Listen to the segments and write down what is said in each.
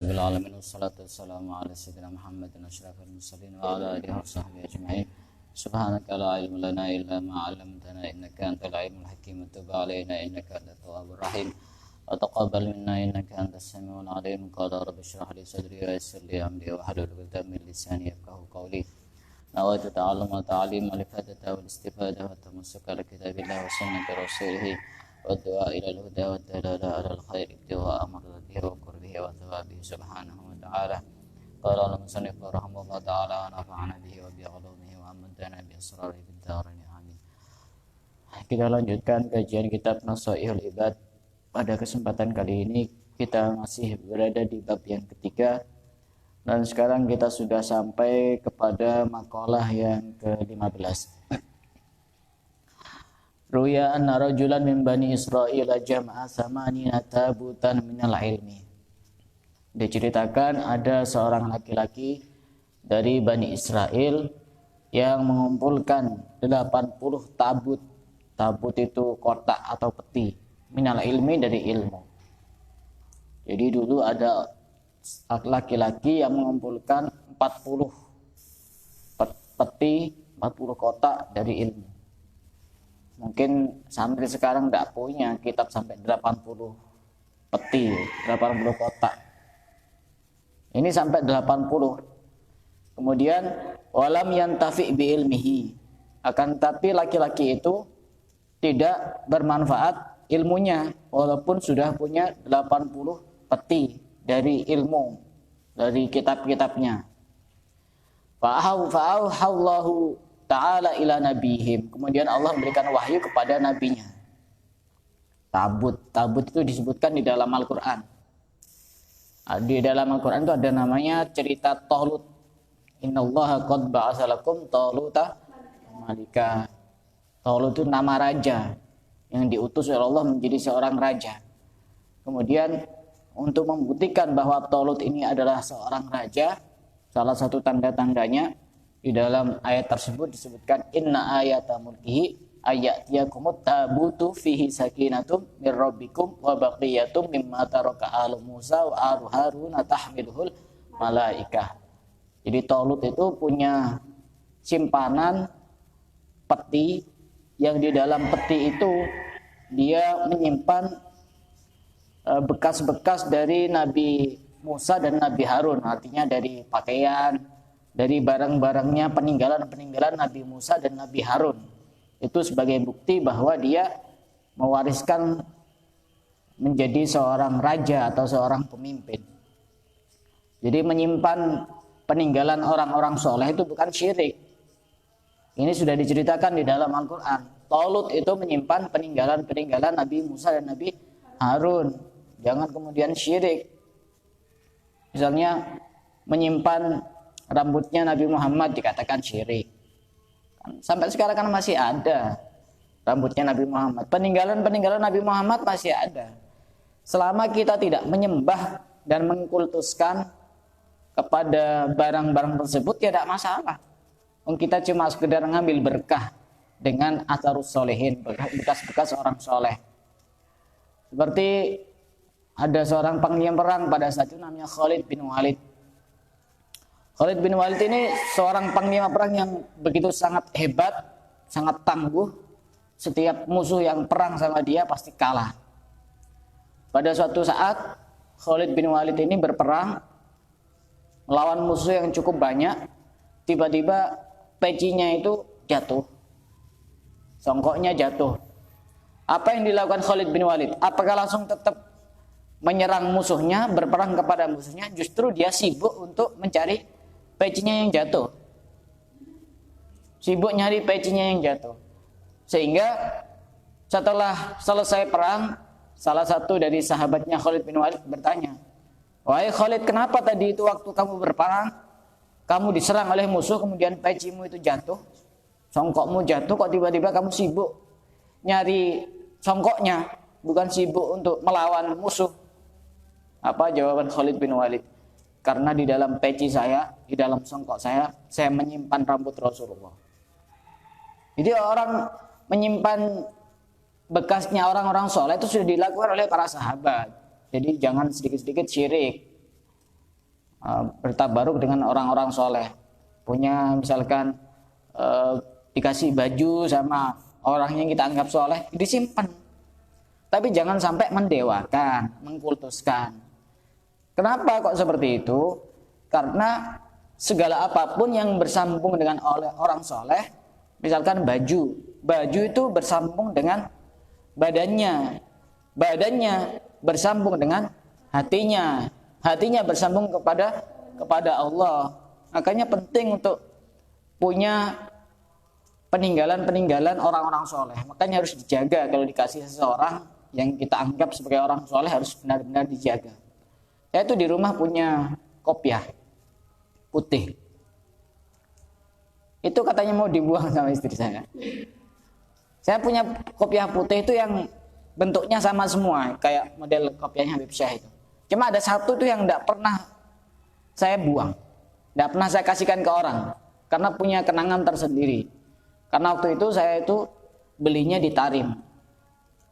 Alamin wassalatu wassalamu ala sayyidina Muhammadin asyrafil mursalin wa ala alihi wa sahbihi ajma'in. Subhanaka la ilma lana illa ma 'allamtana innaka antal alimul hakim. Tub 'alaina innaka antat tawwabur rahim. Wa taqabbal minna innaka antas samiul 'alim. Qala rabbi shrah li sadri wa yassir li amri wa hlul 'uqdatam min lisani yafqahu qawli. Nawaitu ta'alluma wa ta'lima li fadata wal istifada wa tamassuka li kitabillahi wa sunnati rasulih. والدعاء إلى الهدى والدلالة على الخير ابتغاء مرضاته وقربه وثوابه سبحانه وتعالى. قال المصنف رحمه الله تعالى ونفعنا به وبعلومه وأمدنا بأسراره في الدارين آمين. Kita lanjutkan kajian kitab Nasaihul Ibad. Pada kesempatan kali ini kita masih berada di bab yang ketiga, dan sekarang kita sudah sampai kepada makalah yang ke-15. Ruya anna rajulan min bani Israil jama'a thamanina tabutan minal ilmi. Diceritakan ada seorang laki-laki dari Bani Israel yang mengumpulkan 80 tabut. Tabut itu kotak atau peti. Minal ilmi, dari ilmu. Jadi dulu ada laki-laki yang mengumpulkan 40 peti, 40 kotak dari ilmu. Mungkin santri sekarang tidak punya kitab sampai 80 peti, 80 kotak. Ini sampai 80. Kemudian walam yantafi bi ilmihi. Akan tapi laki-laki itu tidak bermanfaat ilmunya walaupun sudah punya 80 peti dari ilmu, dari kitab-kitabnya. Fa'auhallahu ta'ala ila nabihim. Kemudian Allah memberikan wahyu kepada nabinya. Tabut itu disebutkan di dalam Al-Quran. Di dalam Al-Quran itu ada namanya cerita Talut. Innallaha qad ba'atsa lakum Taluta malika. Talut itu nama raja yang diutus oleh Allah menjadi seorang raja. Kemudian untuk membuktikan bahwa Talut ini adalah seorang raja, salah satu tanda-tandanya di dalam ayat tersebut disebutkan inna ayata mulkihi ayatiyakumut tabutu fihi sakinatum mir rabbikum wa baqiyatum mimma taraka alu Musa wa alu Harun tahmiluhul malaikah. Jadi Talut itu punya simpanan peti yang di dalam peti itu dia menyimpan bekas-bekas dari Nabi Musa dan Nabi Harun, artinya dari pakaian, dari barang-barangnya, peninggalan-peninggalan Nabi Musa dan Nabi Harun. Itu sebagai bukti bahwa dia mewariskan menjadi seorang raja atau seorang pemimpin. Jadi menyimpan peninggalan orang-orang soleh itu bukan syirik. Ini sudah diceritakan di dalam Al-Quran. Talut itu menyimpan peninggalan-peninggalan Nabi Musa dan Nabi Harun. Jangan kemudian syirik. Misalnya menyimpan rambutnya Nabi Muhammad dikatakan syirik. Sampai sekarang kan masih ada rambutnya Nabi Muhammad. Peninggalan-peninggalan Nabi Muhammad masih ada. Selama kita tidak menyembah dan mengkultuskan kepada barang-barang tersebut, tidak masalah. Kita cuma sekedar ngambil berkah dengan atharus solehin, bekas-bekas orang soleh. Seperti ada seorang panglima perang pada saat itu namanya Khalid bin Walid. Khalid bin Walid ini seorang panglima perang yang begitu sangat hebat, sangat tangguh. Setiap musuh yang perang sama dia pasti kalah. Pada suatu saat Khalid bin Walid ini berperang melawan musuh yang cukup banyak. Tiba-tiba pecinya itu jatuh, songkoknya jatuh. Apa yang dilakukan Khalid bin Walid? Apakah langsung tetap menyerang musuhnya, berperang kepada musuhnya? Justru dia sibuk untuk mencari pecinya yang jatuh. Sibuk nyari pecinya yang jatuh. Sehingga setelah selesai perang, salah satu dari sahabatnya Khalid bin Walid bertanya, "Wahai Khalid, kenapa tadi itu waktu kamu berperang, kamu diserang oleh musuh, kemudian pecimu itu jatuh, songkokmu jatuh, kok tiba-tiba kamu sibuk nyari songkoknya, bukan sibuk untuk melawan musuh?" Apa jawaban Khalid bin Walid? Karena di dalam peci saya, di dalam songkok saya menyimpan rambut Rasulullah. Jadi orang menyimpan bekasnya orang-orang soleh itu sudah dilakukan oleh para sahabat. Jadi jangan sedikit-sedikit syirik. bertabaruk dengan orang-orang soleh, punya misalkan dikasih baju sama orang yang kita anggap soleh, disimpan. Tapi jangan sampai mendewakan, mengkultuskan. Kenapa kok seperti itu? Karena segala apapun yang bersambung dengan orang soleh, misalkan baju itu bersambung dengan badannya, badannya bersambung dengan hatinya, hatinya bersambung kepada Allah. Makanya penting untuk punya peninggalan orang-orang soleh. Makanya harus dijaga. Kalau dikasih seseorang yang kita anggap sebagai orang soleh, harus benar-benar dijaga. Saya tuh di rumah punya kopiah putih. Itu katanya mau dibuang sama istri saya. Saya punya kopiah putih itu yang bentuknya sama semua, kayak model kopiahnya Habib Syekh itu. Cuma ada satu tuh yang tidak pernah saya buang, tidak pernah saya kasihkan ke orang, karena punya kenangan tersendiri. Karena waktu itu saya itu belinya di Tarim,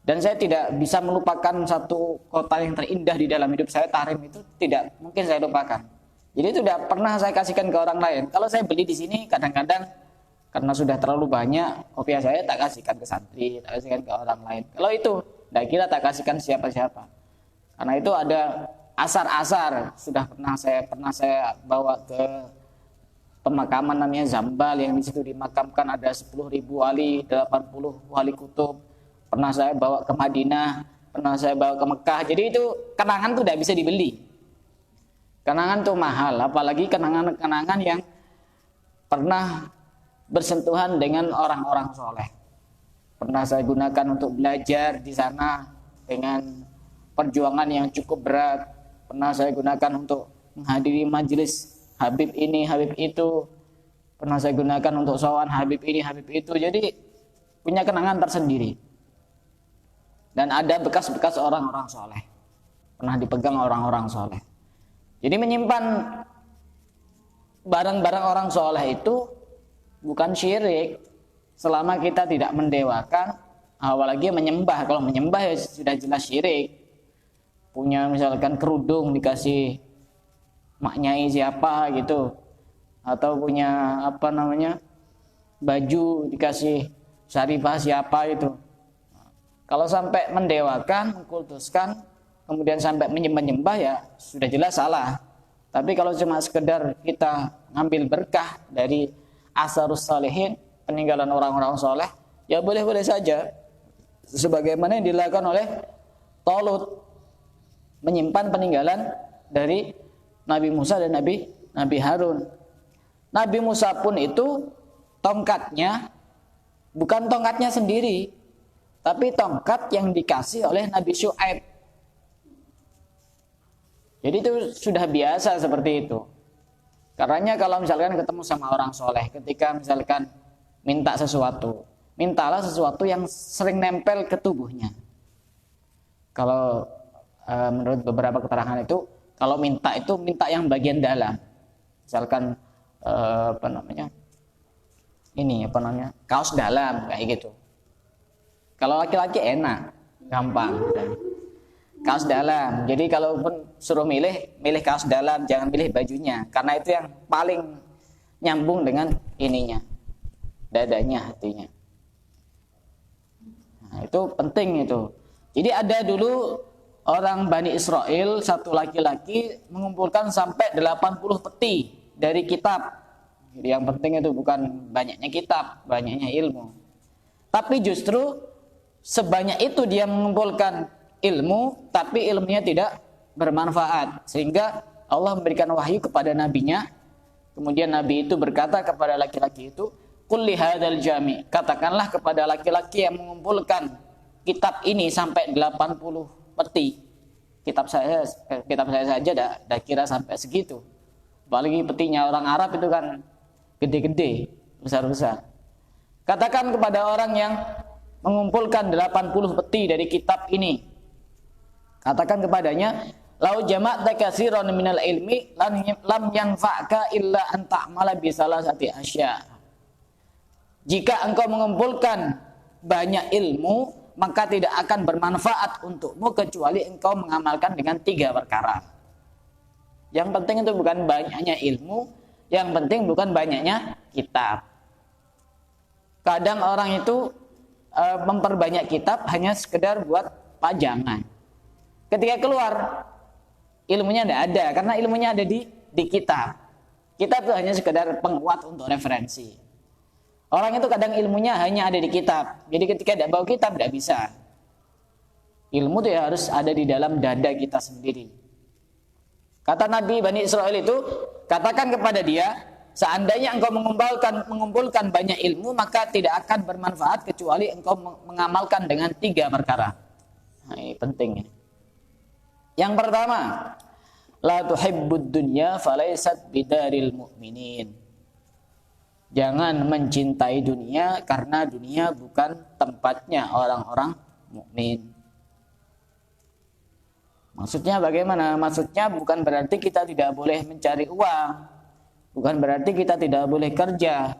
dan saya tidak bisa melupakan satu kota yang terindah di dalam hidup saya. Tarim itu tidak mungkin saya lupakan. Jadi itu tidak pernah saya kasihkan ke orang lain. Kalau saya beli di sini, kadang-kadang karena sudah terlalu banyak kopiah, saya tak kasihkan ke santri, tak kasihkan ke orang lain. Kalau itu, tidak kira tak kasihkan siapa-siapa. Karena itu ada asar-asar, pernah saya bawa ke pemakaman namanya Zambal, yang di situ dimakamkan ada 10.000 wali, 80 wali kutub. Pernah saya bawa ke Madinah, pernah saya bawa ke Mekah. Jadi itu kenangan tuh tidak bisa dibeli. Kenangan tuh mahal, apalagi kenangan-kenangan yang pernah bersentuhan dengan orang-orang soleh. Pernah saya gunakan untuk belajar di sana dengan perjuangan yang cukup berat. Pernah saya gunakan untuk menghadiri majelis Habib ini, Habib itu. Pernah saya gunakan untuk sowan Habib ini, Habib itu. Jadi punya kenangan tersendiri. Dan ada bekas-bekas orang-orang soleh. Pernah dipegang orang-orang soleh. Jadi menyimpan barang-barang orang soleh itu bukan syirik selama kita tidak mendewakan, apalagi menyembah. Kalau menyembah ya sudah jelas syirik. Punya misalkan kerudung dikasih maknyai siapa gitu, atau punya baju dikasih syarifah siapa itu. Kalau sampai mendewakan, mengkultuskan, kemudian sampai menyembah ya sudah jelas salah. Tapi kalau cuma sekedar kita ngambil berkah dari asarus salihin, peninggalan orang-orang soleh, ya boleh-boleh saja. Sebagaimana yang dilakukan oleh Talut, menyimpan peninggalan dari Nabi Musa dan Nabi Harun. Nabi Musa pun itu tongkatnya bukan tongkatnya sendiri, tapi tongkat yang dikasih oleh Nabi Syuaib. Jadi itu sudah biasa seperti itu. Karena kalau misalkan ketemu sama orang soleh, ketika misalkan minta sesuatu, mintalah sesuatu yang sering nempel ke tubuhnya. Kalau menurut beberapa keterangan itu, kalau minta itu minta yang bagian dalam. Misalkan kaos dalam kayak gitu. Kalau laki-laki enak, gampang. Kaos dalam. Jadi kalaupun suruh milih kaos dalam, jangan milih bajunya, karena itu yang paling nyambung dengan ininya, dadanya, hatinya. Nah, itu penting itu. Jadi ada dulu orang Bani Israel, satu laki-laki mengumpulkan sampai 80 peti dari kitab. Jadi yang penting itu bukan banyaknya kitab, banyaknya ilmu. Tapi justru sebanyak itu dia mengumpulkan ilmu, tapi ilmunya tidak bermanfaat, sehingga Allah memberikan wahyu kepada nabinya. Kemudian nabi itu berkata kepada laki-laki itu, "Qul li hadzal jami", katakanlah kepada laki-laki yang mengumpulkan kitab ini sampai 80 peti. Kitab saya saja dah kira sampai segitu. Apalagi petinya orang Arab itu kan gede-gede, besar-besar. Katakan kepada orang yang mengumpulkan 80 peti dari kitab ini, katakan kepadanya, "Lau jama'ta katsiran minal ilmi lam yanfa'ka illa an ta'mala bi salasati asya." Jika engkau mengumpulkan banyak ilmu, maka tidak akan bermanfaat untukmu kecuali engkau mengamalkan dengan 3 perkara. Yang penting itu bukan banyaknya ilmu, yang penting bukan banyaknya kitab. Kadang orang itu memperbanyak kitab hanya sekedar buat pajangan. Ketika keluar, ilmunya tidak ada, karena ilmunya ada di kitab. Kitab itu hanya sekedar penguat untuk referensi. Orang itu kadang ilmunya hanya ada di kitab. Jadi ketika tidak bawa kitab, tidak bisa. Ilmu itu ya harus ada di dalam dada kita sendiri. Kata Nabi Bani Israel itu, katakan kepada dia, seandainya engkau mengumpulkan banyak ilmu, maka tidak akan bermanfaat kecuali engkau mengamalkan dengan 3 perkara. Nah, ini penting. Yang pertama, la tuhibbud dunya falaysat bidaril mu'minin. Jangan mencintai dunia karena dunia bukan tempatnya orang-orang mukmin. Maksudnya bagaimana? Maksudnya bukan berarti kita tidak boleh mencari uang, bukan berarti kita tidak boleh kerja,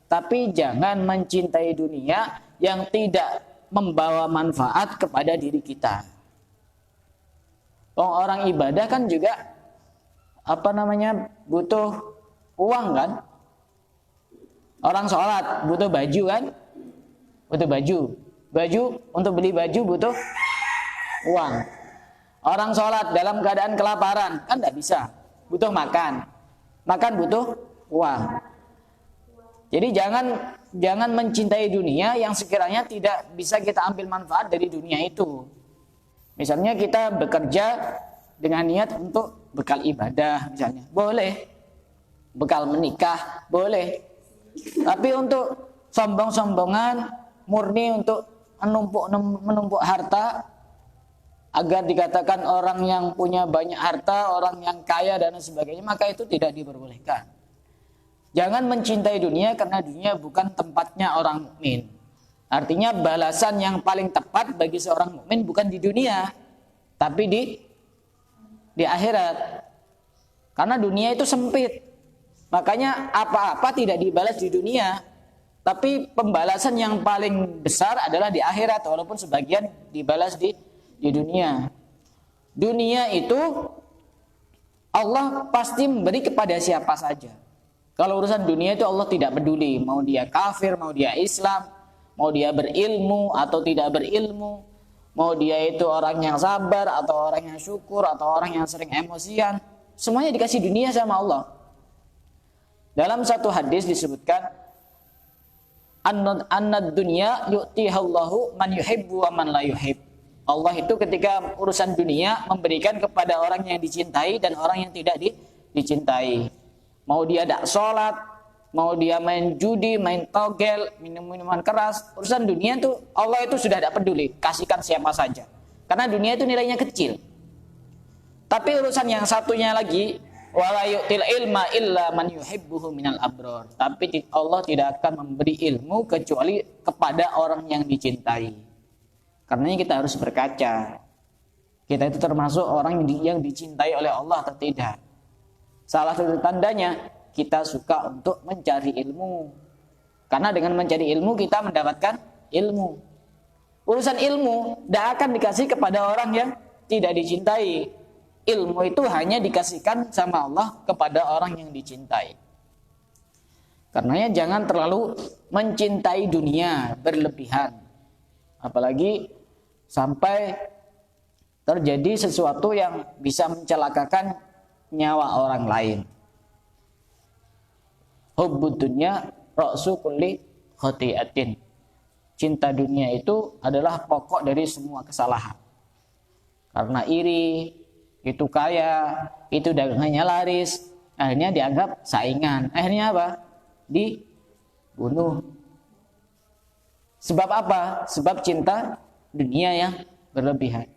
tapi jangan mencintai dunia yang tidak membawa manfaat kepada diri kita. Orang ibadah kan juga butuh uang kan? Orang sholat butuh baju kan? Butuh baju. Baju, untuk beli baju butuh uang. Orang sholat dalam keadaan kelaparan kan tidak bisa, butuh makan. Makan butuh uang. Jadi jangan mencintai dunia yang sekiranya tidak bisa kita ambil manfaat dari dunia itu. Misalnya kita bekerja dengan niat untuk bekal ibadah misalnya, boleh. Bekal menikah, boleh. Tapi untuk sombong-sombongan, murni untuk menumpuk harta, agar dikatakan orang yang punya banyak harta, orang yang kaya dan sebagainya, maka itu tidak diperbolehkan. Jangan mencintai dunia karena dunia bukan tempatnya orang mukmin. Artinya balasan yang paling tepat bagi seorang mukmin bukan di dunia, tapi di akhirat. Karena dunia itu sempit. Makanya apa-apa tidak dibalas di dunia, tapi pembalasan yang paling besar adalah di akhirat, walaupun sebagian dibalas di dunia. Dunia itu Allah pasti memberi kepada siapa saja. Kalau urusan dunia itu Allah tidak peduli, mau dia kafir, mau dia Islam, mau dia berilmu atau tidak berilmu, mau dia itu orang yang sabar atau orang yang syukur atau orang yang sering emosian, semuanya dikasih dunia sama Allah. Dalam satu hadis disebutkan, annad dunya yu'tihallahu man yuhibbu wa man la yuhib. Allah itu ketika urusan dunia memberikan kepada orang yang dicintai dan orang yang tidak dicintai. Mau dia tidak sholat, mau dia main judi, main togel, minum minuman keras, urusan dunia itu Allah itu sudah tidak peduli, kasihkan siapa saja. Karena dunia itu nilainya kecil. Tapi urusan yang satunya lagi, wala yu'til ilma illa man yuhibbuhu minal abror. Tapi Allah tidak akan memberi ilmu kecuali kepada orang yang dicintai. Karenanya kita harus berkaca. Kita itu termasuk orang yang dicintai oleh Allah atau tidak. Salah satu tandanya kita suka untuk mencari ilmu. Karena dengan mencari ilmu kita mendapatkan ilmu. Urusan ilmu tidak akan dikasih kepada orang yang tidak dicintai. Ilmu itu hanya dikasihkan sama Allah kepada orang yang dicintai. Karenanya jangan terlalu mencintai dunia berlebihan. Apalagi sampai terjadi sesuatu yang bisa mencelakakan nyawa orang lain. Hubbud dunya ra'su kulli khati'atin. Cinta dunia itu adalah pokok dari semua kesalahan. Karena iri, itu kaya, itu dagangannya laris, akhirnya dianggap saingan. Akhirnya apa? Dibunuh. Sebab apa? Sebab cinta dunia yang berlebihan.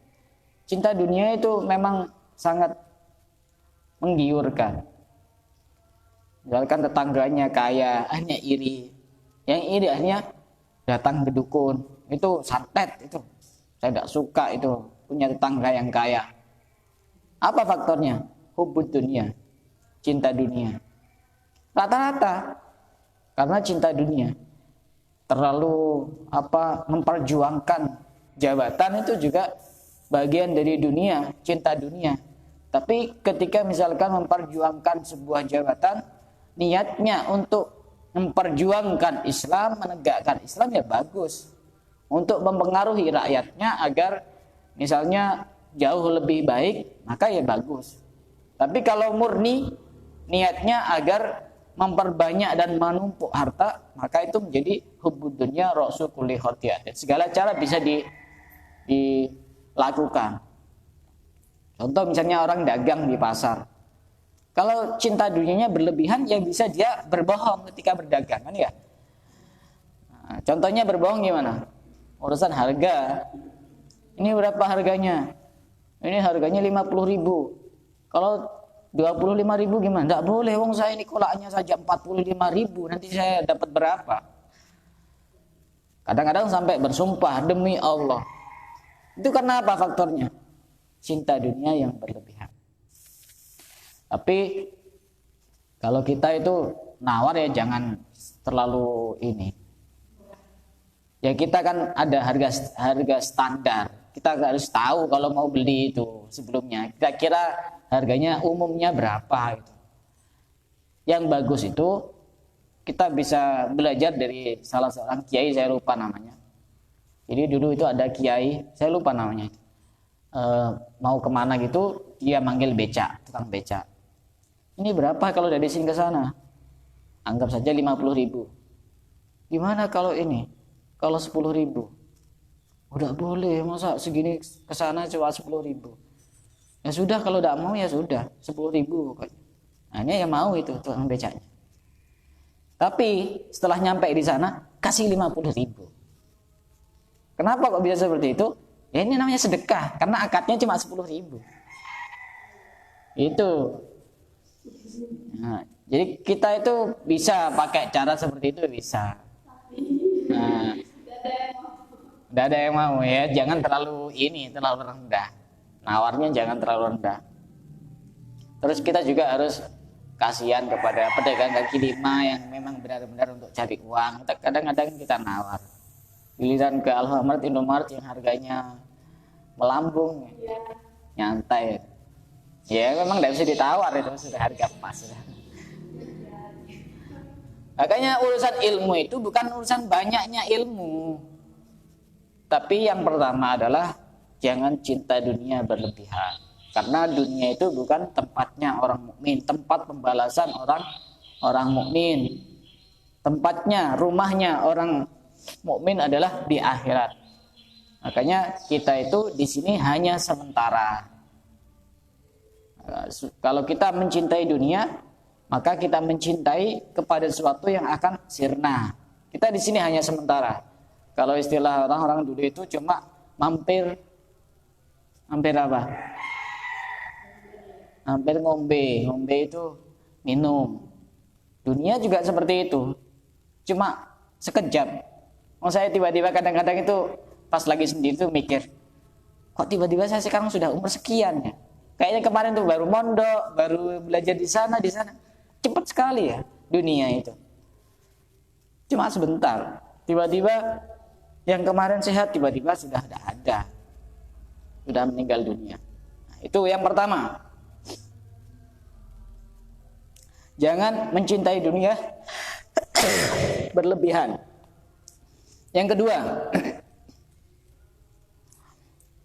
Cinta dunia itu memang sangat menggiurkan. Misalkan tetangganya kaya, akhirnya iri. Yang iri akhirnya datang ke dukun. Itu santet itu. Saya tidak suka itu punya tetangga yang kaya. Apa faktornya? Hubbud dunia. Cinta dunia. Rata-rata karena cinta dunia. Terlalu memperjuangkan jabatan itu juga bagian dari dunia, cinta dunia. Tapi ketika misalkan memperjuangkan sebuah jabatan, niatnya untuk memperjuangkan Islam, menegakkan Islam, ya bagus. Untuk mempengaruhi rakyatnya agar misalnya jauh lebih baik, maka ya bagus. Tapi kalau murni niatnya agar memperbanyak dan menumpuk harta, maka itu menjadi hubbud dunya ra'su kulli khati'ah. Segala cara bisa dilakukan. Contoh misalnya orang dagang di pasar. Kalau cinta dunianya berlebihan, ya bisa dia berbohong ketika berdagang, kan ya. Nah, contohnya berbohong gimana? Urusan harga. Ini berapa harganya? Ini harganya 50.000. Kalau 25.000 gimana? Tidak boleh, wong saya ini kolaknya saja 45.000. Nanti saya dapat berapa? Kadang-kadang sampai bersumpah demi Allah. Itu karena apa faktornya? Cinta dunia yang berlebihan. Tapi kalau kita itu nawar, ya jangan terlalu ini. Ya kita kan ada harga standar. Kita harus tahu kalau mau beli itu sebelumnya. Kira-kira harganya umumnya berapa gitu. Yang bagus itu kita bisa belajar dari salah seorang kiai, saya lupa namanya. Jadi dulu itu ada kiai, saya lupa namanya. Mau kemana gitu, dia manggil becak, tukang becak. Ini berapa kalau dari sini ke sana? Anggap saja 50.000. Gimana kalau ini? Kalau 10.000? Udah boleh, masa segini ke sana cuma 10.000? Ya sudah, kalau tidak mau ya sudah, 10.000 pokoknya. Nah, ini yang mau itu tukang becaknya. Tapi setelah nyampe di sana, kasih 50.000. Kenapa kok bisa seperti itu? Ya ini namanya sedekah, karena akadnya cuma 10.000. Itu. Nah, jadi kita itu bisa pakai cara seperti itu, bisa. Nah, tidak ada yang mau ya, jangan terlalu rendah. Nawarnya jangan terlalu rendah. Terus kita juga harus kasihan kepada pedagang kaki lima yang memang benar-benar untuk cari uang. Kadang-kadang kita nawar. Giliran ke Alfamart, Indomaret yang harganya melambung, nyantai. Ya memang tidak bisa ditawar, itu sudah harga pas. Makanya urusan ilmu itu bukan urusan banyaknya ilmu. Tapi yang pertama adalah jangan cinta dunia berlebihan. Karena dunia itu bukan tempatnya orang mukmin, tempat pembalasan orang mukmin. Tempatnya, rumahnya orang mukmin adalah di akhirat. Makanya kita itu di sini hanya sementara. Kalau kita mencintai dunia, maka kita mencintai kepada sesuatu yang akan sirna. Kita di sini hanya sementara. Kalau istilah orang-orang dulu itu cuma mampir apa? Hampir ngombe itu minum. Dunia juga seperti itu, cuma sekejap. Saya tiba-tiba kadang-kadang itu pas lagi sendiri tuh mikir, kok tiba-tiba saya sekarang sudah umur sekian ya? Kayaknya kemarin tuh baru mondok, baru belajar di sana. Cepat sekali ya dunia itu. Cuma sebentar. Tiba-tiba yang kemarin sehat tiba-tiba sudah tidak ada. Sudah meninggal dunia. Nah, itu yang pertama. Jangan mencintai dunia berlebihan. Yang kedua,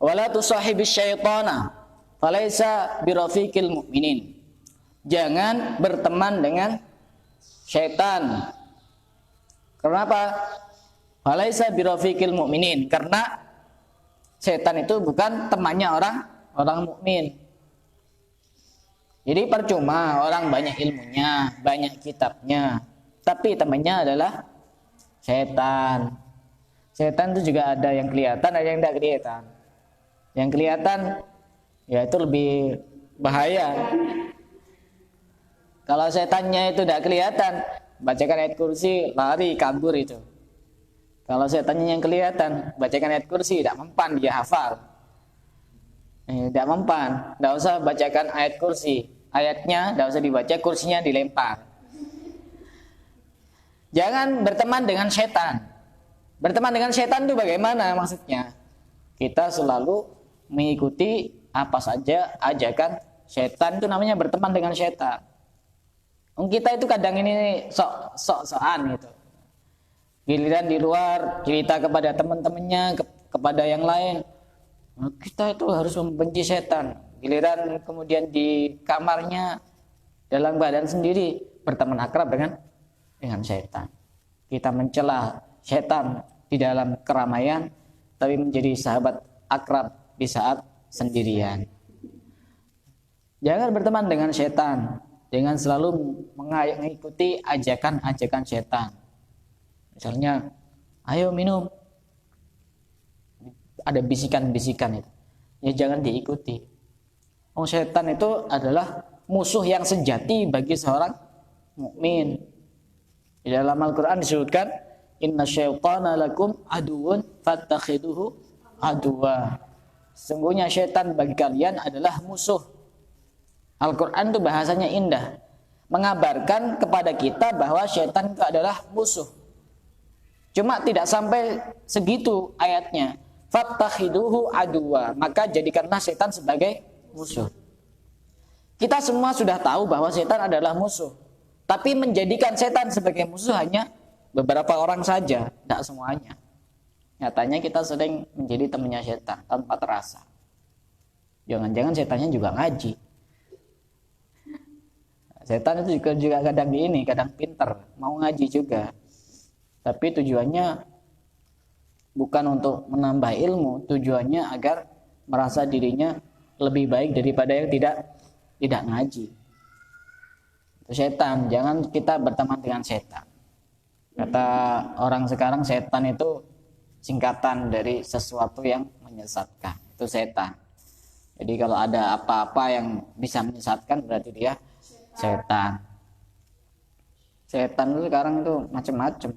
wala tusahibis syaitana falaisa birafiqil mu'minin. Jangan berteman dengan syaitan. Kenapa? Falaisa birafiqil mu'minin, karena syaitan itu bukan temannya orang mukmin. Jadi percuma orang banyak ilmunya, banyak kitabnya, tapi temannya adalah setan. Setan itu juga ada yang kelihatan, ada yang tidak kelihatan. Yang kelihatan ya itu lebih bahaya. Kalau setannya itu tidak kelihatan, bacakan ayat kursi, lari kabur itu. Kalau setannya yang kelihatan, bacakan ayat kursi, tidak mempan dia hafal. Tidak mempan, tidak usah bacakan ayat kursi. Ayatnya tidak usah dibaca, kursinya dilempar. Jangan berteman dengan setan. Berteman dengan setan itu bagaimana maksudnya? Kita selalu mengikuti apa saja ajakan Setan itu namanya berteman dengan setan. Kita itu kadang ini sok-sokan gitu. Giliran di luar cerita kepada teman-temannya, kepada yang lain, kita itu harus membenci setan. Giliran kemudian di kamarnya dalam badan sendiri berteman akrab dengan setan. Kita mencela setan di dalam keramaian, tapi menjadi sahabat akrab di saat sendirian. Jangan berteman dengan setan, dengan selalu mengikuti ajakan-ajakan setan. Misalnya, ayo minum. Ada bisikan-bisikan itu. Ya jangan diikuti. Setan itu adalah musuh yang sejati bagi seorang mukmin. Di dalam Al-Qur'an disebutkan, inna syaitana lakum aduun fattakhiduhu aduwa. Sesungguhnya syaitan bagi kalian adalah musuh. Al-Quran itu bahasanya indah, mengabarkan kepada kita bahwa syaitan itu adalah musuh. Cuma tidak sampai segitu ayatnya. Fattakhiduhu aduwa, maka jadikanlah syaitan sebagai musuh. Kita semua sudah tahu bahwa syaitan adalah musuh, tapi menjadikan syaitan sebagai musuh hanya beberapa orang saja, tidak semuanya. Nyatanya kita sering menjadi temannya syaitan tanpa terasa. Jangan-jangan syaitannya juga ngaji. Setan itu juga kadang kadang pinter, mau ngaji juga. Tapi tujuannya bukan untuk menambah ilmu, tujuannya agar merasa dirinya lebih baik daripada yang tidak ngaji. Itu setan, jangan kita berteman dengan setan. Kata orang sekarang, setan itu singkatan dari sesuatu yang menyesatkan. Itu setan. Jadi kalau ada apa-apa yang bisa menyesatkan berarti dia setan. Setan itu sekarang itu macam-macam.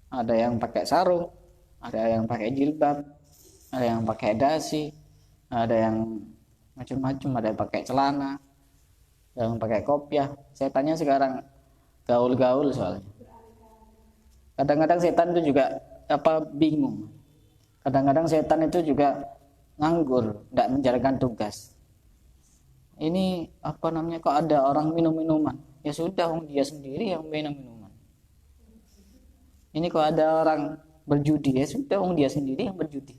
Ada yang pakai sarung, ada yang pakai jilbab, ada yang pakai dasi, ada yang macam-macam, ada yang pakai celana, ada yang pakai kopiah. Setannya sekarang gaul-gaul soalnya. Kadang-kadang setan itu juga bingung. Kadang-kadang setan itu juga nganggur, tidak menjalankan tugas. Ini kok ada orang minum-minuman? Ya sudah, dia sendiri yang minum-minuman. Ini kok ada orang berjudi? Ya sudah, dia sendiri yang berjudi.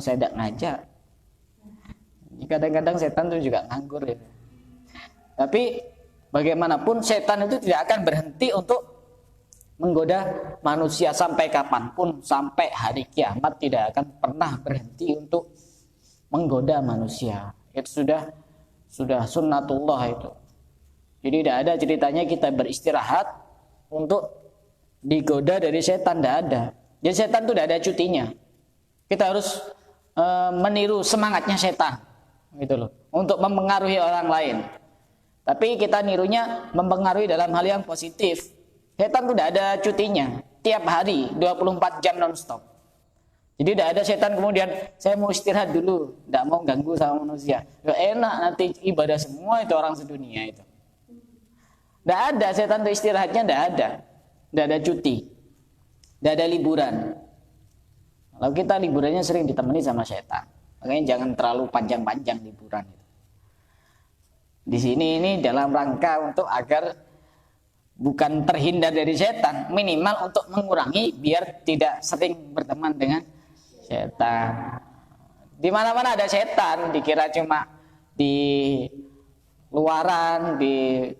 Saya tidak ngajak. Kadang-kadang setan itu juga nganggur ya. Tapi bagaimanapun setan itu tidak akan berhenti untuk menggoda manusia sampai kapanpun, sampai hari kiamat tidak akan pernah berhenti untuk menggoda manusia. Itu sudah sunnatullah itu. Jadi tidak ada ceritanya kita beristirahat untuk digoda dari setan, tidak ada. Jadi setan itu tidak ada cutinya. Kita harus meniru semangatnya setan, gitu loh, untuk mempengaruhi orang lain. Tapi kita nirunya mempengaruhi dalam hal yang positif. Setan itu tidak ada cutinya, tiap hari 24 jam non-stop. Jadi tidak ada setan kemudian saya mau istirahat dulu, tidak mau ganggu sama manusia. Ya enak, nanti ibadah semua itu orang sedunia itu. Tidak ada setan itu istirahatnya, tidak ada cuti, tidak ada liburan. Kalau kita liburannya sering ditemani sama setan, makanya jangan terlalu panjang-panjang liburan. Di sini ini dalam rangka untuk agar bukan terhindar dari setan, minimal untuk mengurangi biar tidak sering berteman dengan setan. Di mana-mana ada setan, dikira cuma di luaran, di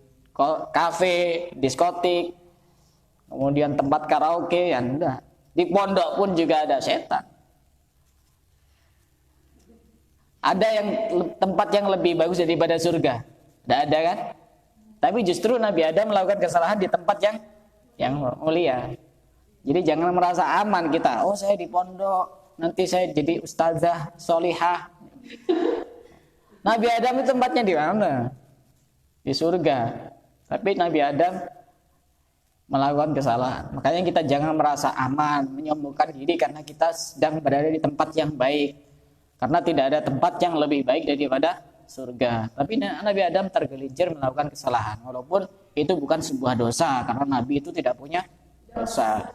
kafe, diskotik, kemudian tempat karaoke, ya enggak. Di pondok pun juga ada setan. Ada yang tempat yang lebih bagus daripada surga? Tidak ada kan? Tapi justru Nabi Adam melakukan kesalahan di tempat yang mulia. Jadi jangan merasa aman kita. Oh, saya di pondok, nanti saya jadi ustazah solihah. Nabi Adam itu tempatnya di mana? Di surga. Tapi Nabi Adam melakukan kesalahan. Makanya kita jangan merasa aman, menyombongkan diri karena kita sedang berada di tempat yang baik. Karena tidak ada tempat yang lebih baik daripada surga. Tapi Nabi Adam tergelincir melakukan kesalahan, walaupun itu bukan sebuah dosa karena Nabi itu tidak punya dosa.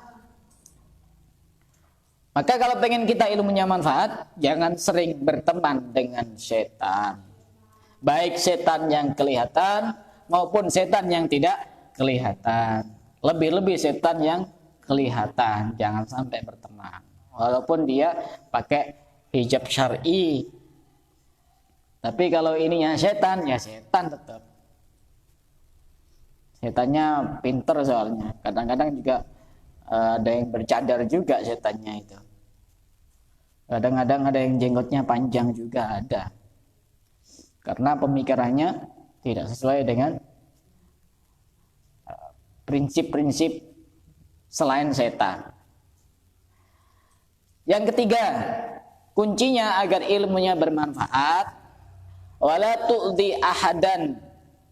Maka kalau pengen kita ilmunya manfaat, jangan sering berteman dengan setan. baik setan yang kelihatan maupun setan yang tidak kelihatan. Lebih-lebih setan yang kelihatan, jangan sampai berteman. Walaupun dia pakai hijab syar'i. Tapi kalau ininya setan, ya setan tetap. Setannya pinter soalnya. Kadang-kadang juga ada yang bercadar juga setannya itu. Kadang-kadang ada yang jenggotnya panjang juga ada. Karena pemikirannya tidak sesuai dengan prinsip-prinsip selain setan. Yang ketiga, kuncinya agar ilmunya bermanfaat, wala tu'dhi ahadan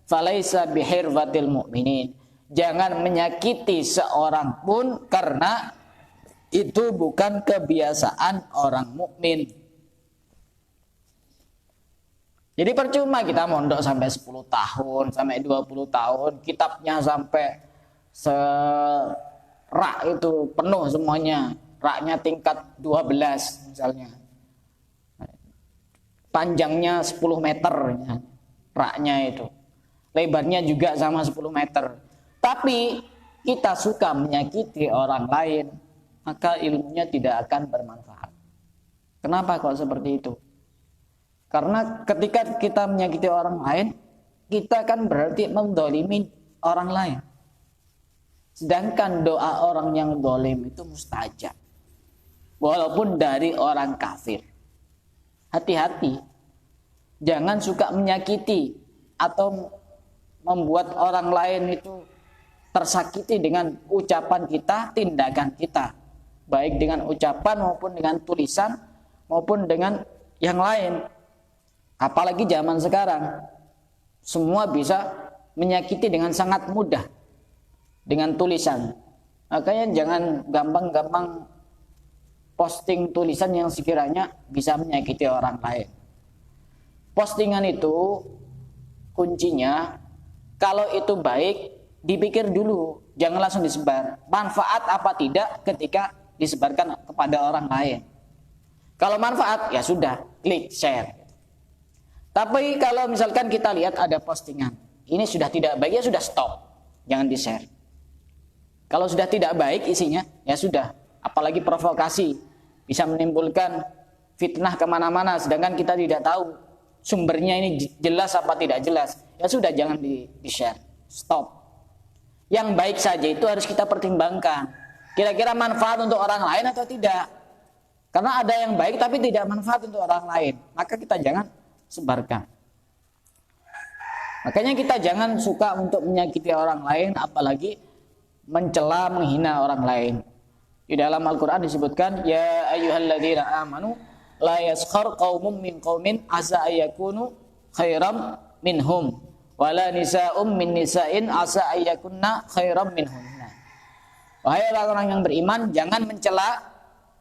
falaisa bihirwatil mu'minin. Jangan menyakiti seorang pun karena itu bukan kebiasaan orang mukmin. Jadi percuma kita mondok sampai 10 tahun, sampai 20 tahun, kitabnya sampai serak itu penuh semuanya. Raknya tingkat 12 misalnya. Panjangnya 10 meter raknya itu. Lebarnya juga sama 10 meter. Tapi kita suka menyakiti orang lain, maka ilmunya tidak akan bermanfaat. Kenapa kok seperti itu? Karena ketika kita menyakiti orang lain, kita kan berarti mendolimi orang lain. Sedangkan doa orang yang dolim itu mustajab. Walaupun dari orang kafir. Hati-hati. Jangan suka menyakiti atau membuat orang lain itu tersakiti dengan ucapan kita, tindakan kita. Baik dengan ucapan maupun dengan tulisan maupun dengan yang lain. Apalagi zaman sekarang, semua bisa menyakiti dengan sangat mudah dengan tulisan. Makanya jangan gampang-gampang posting tulisan yang sekiranya bisa menyakiti orang lain. Postingan itu kuncinya, kalau itu baik, dipikir dulu, jangan langsung disebar. Manfaat apa tidak ketika disebarkan kepada orang lain. Kalau manfaat, ya sudah, klik share. Tapi kalau misalkan kita lihat ada postingan, ini sudah tidak baik, ya sudah stop, jangan di-share. Kalau sudah tidak baik isinya, ya sudah, apalagi provokasi, bisa menimbulkan fitnah kemana-mana, sedangkan kita tidak tahu sumbernya ini jelas apa tidak jelas, ya sudah jangan di-share, stop. Yang baik saja itu harus kita pertimbangkan, kira-kira manfaat untuk orang lain atau tidak. Karena ada yang baik tapi tidak manfaat untuk orang lain, maka kita jangan sebarkan. Makanya kita jangan suka untuk menyakiti orang lain, apalagi mencela, menghina orang lain. Di dalam Al-Quran disebutkan, ya ayyuhalladzina amanu la yaskhar qaumun min qaumin asa ayyakunu khairam minhum wala nisa'um min nisa'in asa ayyakunna khairam minhunna. Wahai orang-orang yang beriman, jangan mencela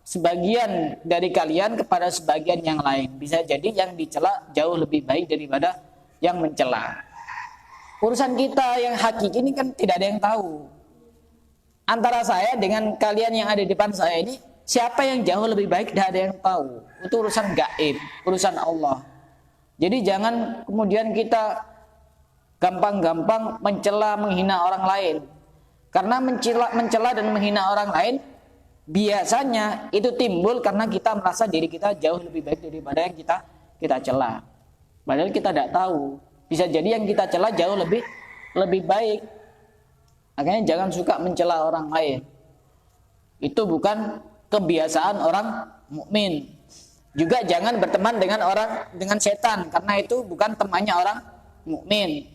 sebagian dari kalian kepada sebagian yang lain. Bisa jadi yang dicela jauh lebih baik daripada yang mencela. Urusan kita yang hakiki ini kan tidak ada yang tahu. Antara saya dengan kalian yang ada di depan saya ini, siapa yang jauh lebih baik tidak ada yang tahu. Itu urusan gaib, urusan Allah. Jadi jangan kemudian kita gampang-gampang mencela, menghina orang lain. Karena mencela dan menghina orang lain biasanya itu timbul karena kita merasa diri kita jauh lebih baik daripada yang kita cela. Padahal kita tidak tahu. Bisa jadi yang kita cela jauh lebih baik. Makanya jangan suka mencela orang lain. Itu bukan kebiasaan orang mukmin. Juga jangan berteman dengan setan, karena itu bukan temannya orang mukmin.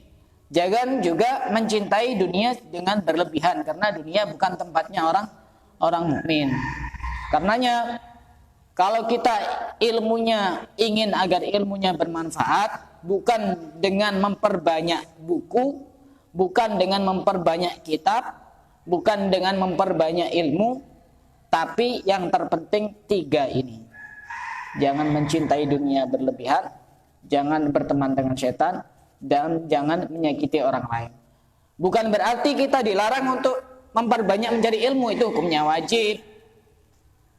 Jangan juga mencintai dunia dengan berlebihan, karena dunia bukan tempatnya orang mukmin. Karenanya kalau kita ilmunya ingin agar ilmunya bermanfaat, bukan dengan memperbanyak buku, bukan dengan memperbanyak kitab, bukan dengan memperbanyak ilmu, tapi yang terpenting 3 ini. Jangan mencintai dunia berlebihan, jangan berteman dengan setan, dan jangan menyakiti orang lain. Bukan berarti kita dilarang untuk memperbanyak mencari ilmu, itu hukumnya wajib.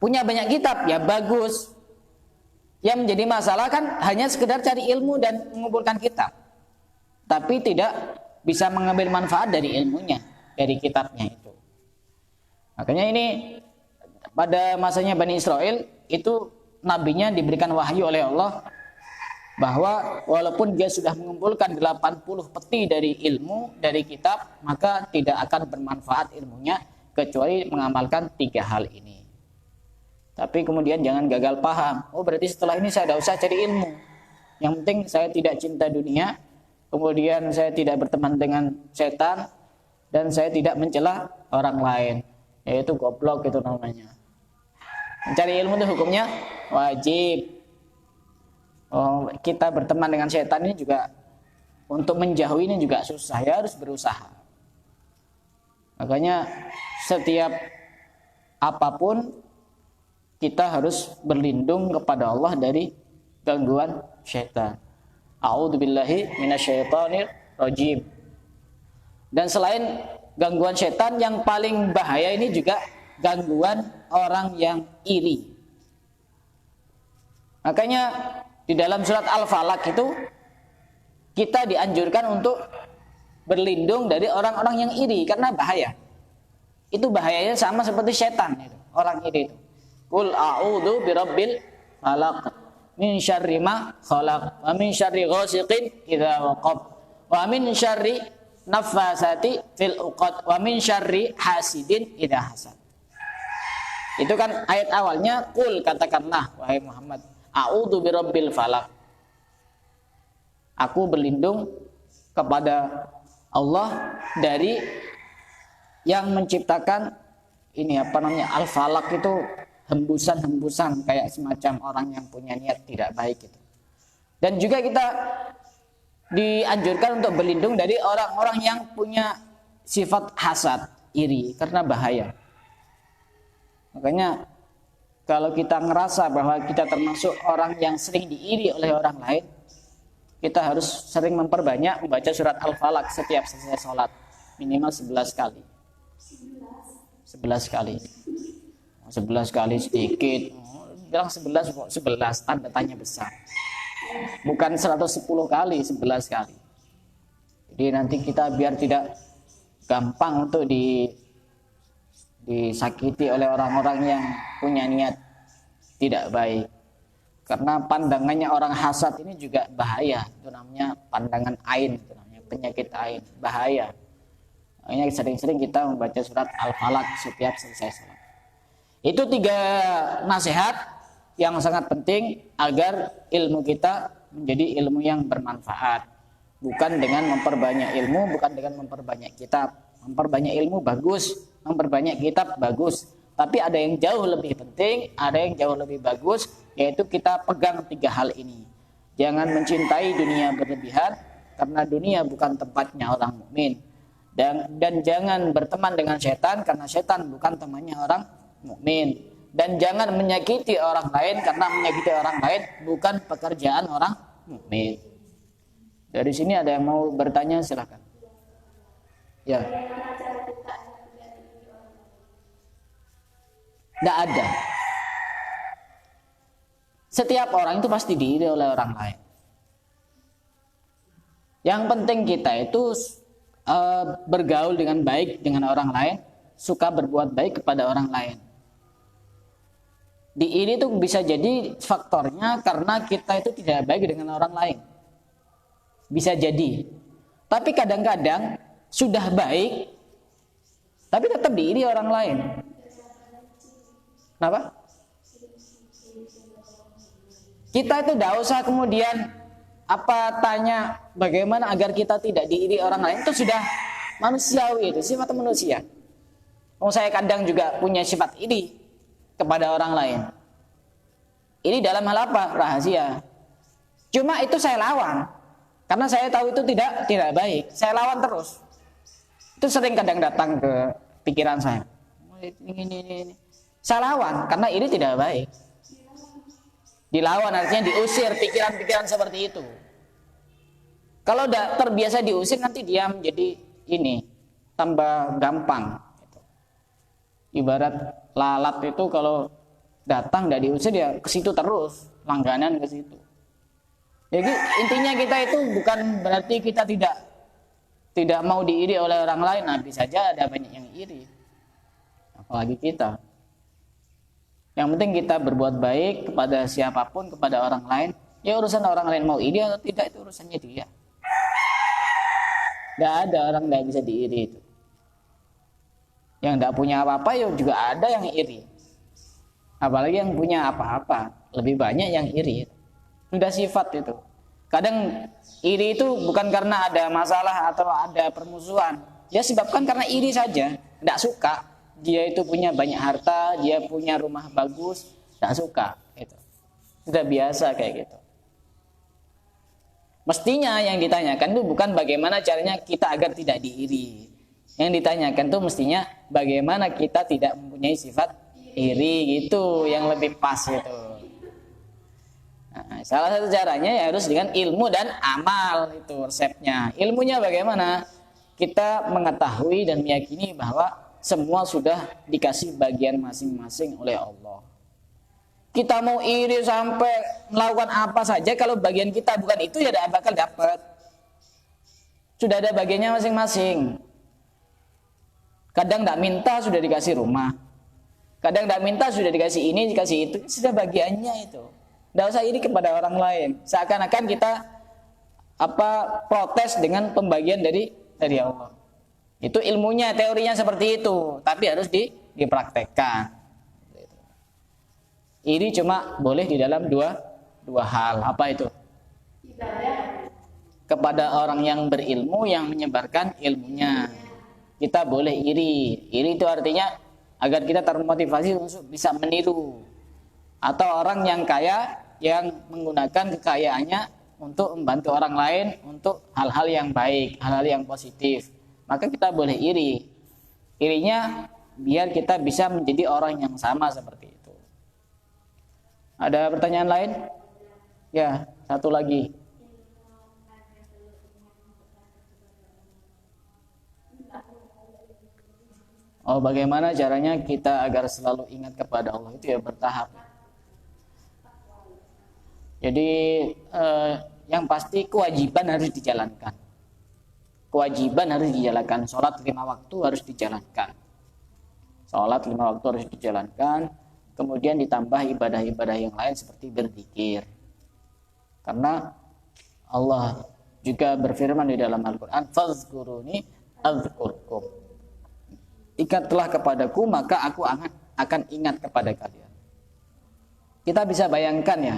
Punya banyak kitab, ya bagus. Yang menjadi masalah kan hanya sekedar cari ilmu dan mengumpulkan kitab, tapi tidak bisa mengambil manfaat dari ilmunya, dari kitabnya itu. Makanya ini pada masanya Bani Israel itu nabinya diberikan wahyu oleh Allah bahwa walaupun dia sudah mengumpulkan 80 peti dari ilmu, dari kitab, maka tidak akan bermanfaat ilmunya kecuali mengamalkan 3 hal ini. Tapi kemudian jangan gagal paham. Oh, berarti setelah ini saya tidak usah cari ilmu. Yang penting saya tidak cinta dunia, kemudian saya tidak berteman dengan setan, dan saya tidak mencela orang lain. Yaitu goblok itu namanya. Mencari ilmu itu hukumnya wajib. Oh, kita berteman dengan setan ini juga untuk menjauhi ini juga susah, ya harus berusaha. Makanya setiap apapun kita harus berlindung kepada Allah dari gangguan syaitan. A'udzubillahi minasyaitonir rajim. Dan selain gangguan syaitan, yang paling bahaya ini juga gangguan orang yang iri. Makanya di dalam surat Al-Falaq itu kita dianjurkan untuk berlindung dari orang-orang yang iri karena bahaya. Itu bahayanya sama seperti setan itu, orang iri itu. Qul a'udzu birabbil falaq min syarri ma khalaq wa min syarri ghasiqin idza waqab wa min syarri naffasati fil uqad wa min syarri hasidin idza hasad. Itu kan ayat awalnya, qul, katakanlah wahai Muhammad, a'udzu birabbil falaq. Aku berlindung kepada Allah dari yang menciptakan ini apa namanya al-falaq, itu hembusan-hembusan kayak semacam orang yang punya niat tidak baik itu. Dan juga kita dianjurkan untuk berlindung dari orang-orang yang punya sifat hasad, iri, karena bahaya. Makanya kalau kita ngerasa bahwa kita termasuk orang yang sering diiri oleh orang lain, kita harus sering memperbanyak membaca surat Al-Falaq setiap selesai sholat, minimal 11 kali. 11 kali. 11 kali sedikit. Bilang 11 kok, 11 tanda tanya besar. Bukan 110 kali, 11 kali. Jadi nanti kita biar tidak gampang untuk disakiti oleh orang-orang yang punya niat tidak baik. Karena pandangannya orang hasad ini juga bahaya. Itu namanya pandangan ain, itu namanya penyakit ain, bahaya. Makanya sering-sering kita membaca surat Al-Falaq setiap selesai salat. Itu 3 nasihat yang sangat penting agar ilmu kita menjadi ilmu yang bermanfaat. Bukan dengan memperbanyak ilmu, bukan dengan memperbanyak kitab. Memperbanyak ilmu bagus, memperbanyak kitab bagus. Tapi ada yang jauh lebih penting, ada yang jauh lebih bagus, yaitu kita pegang 3 hal ini. Jangan mencintai dunia berlebihan, karena dunia bukan tempatnya orang mukmin. Dan jangan berteman dengan setan, karena setan bukan temannya orang mukmin. Dan jangan menyakiti orang lain, karena menyakiti orang lain bukan pekerjaan orang mukmin. Dari sini ada yang mau bertanya, silakan. Ya. Tidak ada. Setiap orang itu pasti diiri oleh orang lain. Yang penting kita itu bergaul dengan baik dengan orang lain, suka berbuat baik kepada orang lain. Diiri itu bisa jadi faktornya karena kita itu tidak baik dengan orang lain. Bisa jadi. Tapi kadang-kadang sudah baik, tapi tetap diiri orang lain. Kenapa? Kita itu tidak usah kemudian tanya bagaimana agar kita tidak diiri orang lain. Itu sudah manusiawi, itu sifat manusia. Saya kadang juga punya sifat iri kepada orang lain. Ini dalam hal apa? Rahasia. Cuma itu saya lawan, karena saya tahu itu tidak baik. Saya lawan terus. Itu sering kadang datang ke pikiran saya. Ini. Saya lawan karena ini tidak baik. Dilawan artinya diusir pikiran-pikiran seperti itu. Kalau tidak terbiasa diusir, nanti dia menjadi ini tambah gampang. Ibarat lalat itu kalau datang tidak diusir, dia ke situ terus. langganan ke situ. Jadi intinya kita itu bukan berarti kita tidak mau diiri oleh orang lain. Nah, bisa saja ada banyak yang iri. Apalagi kita. Yang penting kita berbuat baik kepada siapapun, kepada orang lain. Ya urusan orang lain mau iri atau tidak itu urusannya dia. Tidak ada orang yang bisa diiri itu. Yang tidak punya apa-apa ya juga ada yang iri. Apalagi yang punya apa-apa, lebih banyak yang iri. Sudah sifat itu. Kadang iri itu bukan karena ada masalah atau ada permusuhan. Ya sebabkan karena iri saja, tidak suka. Dia itu punya banyak harta, dia punya rumah bagus, tidak suka. Itu sudah biasa kayak gitu. Mestinya yang ditanyakan itu bukan bagaimana caranya kita agar tidak diiri. Yang ditanyakan itu mestinya bagaimana kita tidak mempunyai sifat iri, gitu yang lebih pas gitu. Nah, salah satu caranya ya harus dengan ilmu dan amal, itu resepnya. Ilmunya bagaimana? Kita mengetahui dan meyakini bahwa semua sudah dikasih bagian masing-masing oleh Allah. Kita mau iri sampai melakukan apa saja, kalau bagian kita bukan itu ya tidak bakal dapat. Sudah ada bagiannya masing-masing. Kadang tidak minta sudah dikasih rumah. Kadang tidak minta sudah dikasih ini, dikasih itu. Sudah bagiannya itu. Tidak usah iri kepada orang lain. Seakan-akan kita protes dengan pembagian dari Allah. Itu ilmunya, teorinya seperti itu. Tapi harus dipraktekkan. Iri cuma boleh di dalam dua hal. Apa itu? Kepada orang yang berilmu, yang menyebarkan ilmunya. Kita boleh iri. Iri itu artinya agar kita termotivasi untuk bisa meniru. Atau orang yang kaya yang menggunakan kekayaannya untuk membantu orang lain untuk hal-hal yang baik, hal-hal yang positif. Maka kita boleh iri. Irinya biar kita bisa menjadi orang yang sama seperti itu. Ada pertanyaan lain? Ya, satu lagi. Oh, bagaimana caranya kita agar selalu ingat kepada Allah? Itu ya bertahap. Jadi yang pasti kewajiban harus dijalankan. Kewajiban harus dijalankan. Sholat 5 waktu harus dijalankan. Sholat 5 waktu harus dijalankan. Kemudian ditambah ibadah-ibadah yang lain seperti berzikir. Karena Allah juga berfirman di dalam Al-Quran, "Fazkuruni adzkurkum." Ingatlah kepadaku, maka aku akan ingat kepada kalian. Kita bisa bayangkan ya,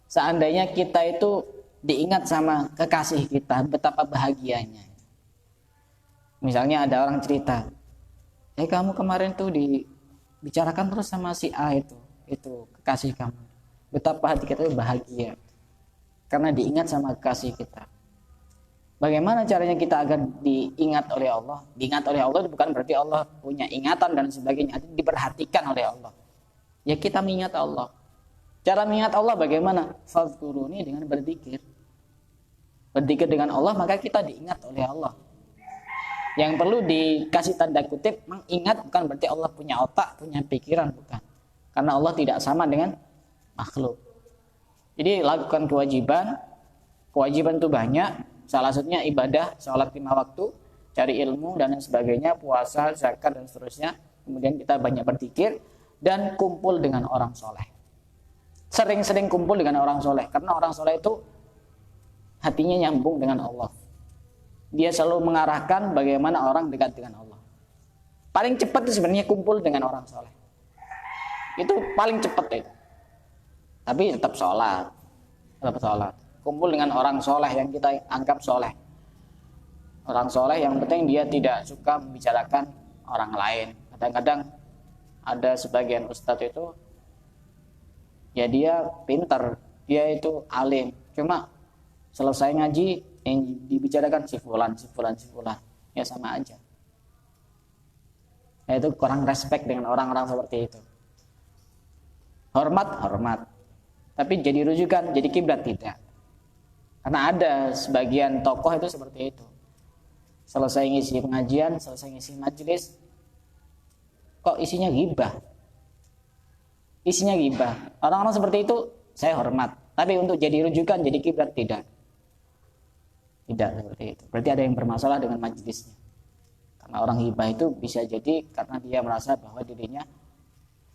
seandainya kita itu diingat sama kekasih kita, betapa bahagianya. Misalnya ada orang cerita, kamu kemarin tuh dibicarakan terus sama si A itu kekasih kamu. Betapa hati kita itu bahagia, karena diingat sama kekasih kita. Bagaimana caranya kita agar diingat oleh Allah? Diingat oleh Allah itu bukan berarti Allah punya ingatan dan sebagainya. Itu diperhatikan oleh Allah. Ya kita mengingat Allah. Cara mengingat Allah bagaimana? Fadhkuruni dengan berzikir. Berzikir dengan Allah maka kita diingat oleh Allah. Yang perlu dikasih tanda kutip, mengingat bukan berarti Allah punya otak, punya pikiran, bukan. Karena Allah tidak sama dengan makhluk. Jadi lakukan kewajiban. Kewajiban itu banyak. Salah satunya ibadah, sholat 5 waktu, cari ilmu dan sebagainya, puasa, zakat dan seterusnya. Kemudian kita banyak berzikir dan kumpul dengan orang soleh. Sering-sering kumpul dengan orang soleh, karena orang soleh itu hatinya nyambung dengan Allah. Dia selalu mengarahkan bagaimana orang dekat dengan Allah. Paling cepat itu sebenarnya kumpul dengan orang soleh. Itu paling cepat itu. Tapi tetap sholat. Kumpul dengan orang soleh yang kita anggap soleh. Orang soleh yang penting dia tidak suka membicarakan orang lain. Kadang-kadang ada sebagian ustadz itu, ya dia pintar, dia itu alim. Cuma selesai ngaji yang dibicarakan si fulan. Ya sama aja. Ya, itu kurang respect dengan orang-orang seperti itu. Hormat. Tapi jadi rujukan, jadi kiblat tidak. Karena ada sebagian tokoh itu seperti itu. Selesai ngisi pengajian, selesai ngisi majelis, kok isinya ghibah. Orang-orang seperti itu saya hormat. Tapi untuk jadi rujukan, jadi kiblat tidak. Tidak seperti itu. Berarti ada yang bermasalah dengan majelisnya. Karena orang hibah itu bisa jadi karena dia merasa bahwa dirinya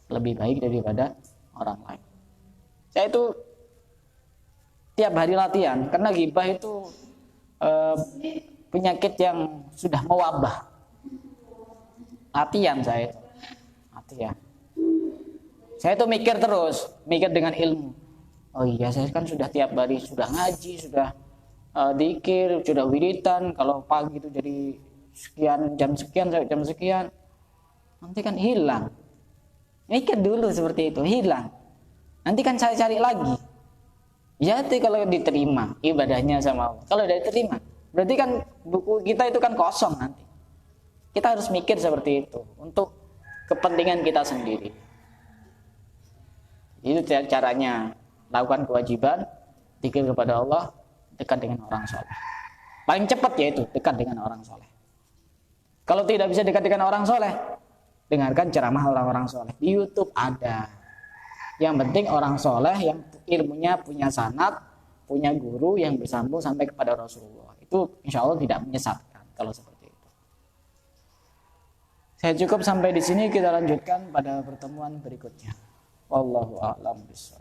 lebih baik daripada orang lain. Saya itu tiap hari latihan karena hibah itu penyakit yang sudah mewabah. Latihan saya itu. Latihan. Saya itu mikir terus, mikir dengan ilmu. Oh iya, saya kan sudah tiap hari sudah ngaji, sudah dzikir, sudah wiridan. Kalau pagi itu jadi sekian jam sekian sampai jam sekian, nanti kan hilang. Mikir dulu seperti itu, hilang. Nanti kan saya cari lagi. Jadi kalau diterima ibadahnya sama Allah, kalau tidak diterima, berarti kan buku kita itu kan kosong nanti. Kita harus mikir seperti itu untuk kepentingan kita sendiri. Itu caranya, lakukan kewajiban, dzikir kepada Allah, dekat dengan orang soleh. Paling cepat yaitu dekat dengan orang soleh. Kalau tidak bisa dekat dengan orang soleh, dengarkan ceramah orang-orang soleh. Di YouTube ada. Yang penting orang soleh yang ilmunya punya sanad, punya guru yang bersambung sampai kepada Rasulullah. Itu insya Allah tidak menyesatkan kalau seperti itu. Saya cukup sampai di sini, kita lanjutkan pada pertemuan berikutnya. Wallahu a'lam bishawab.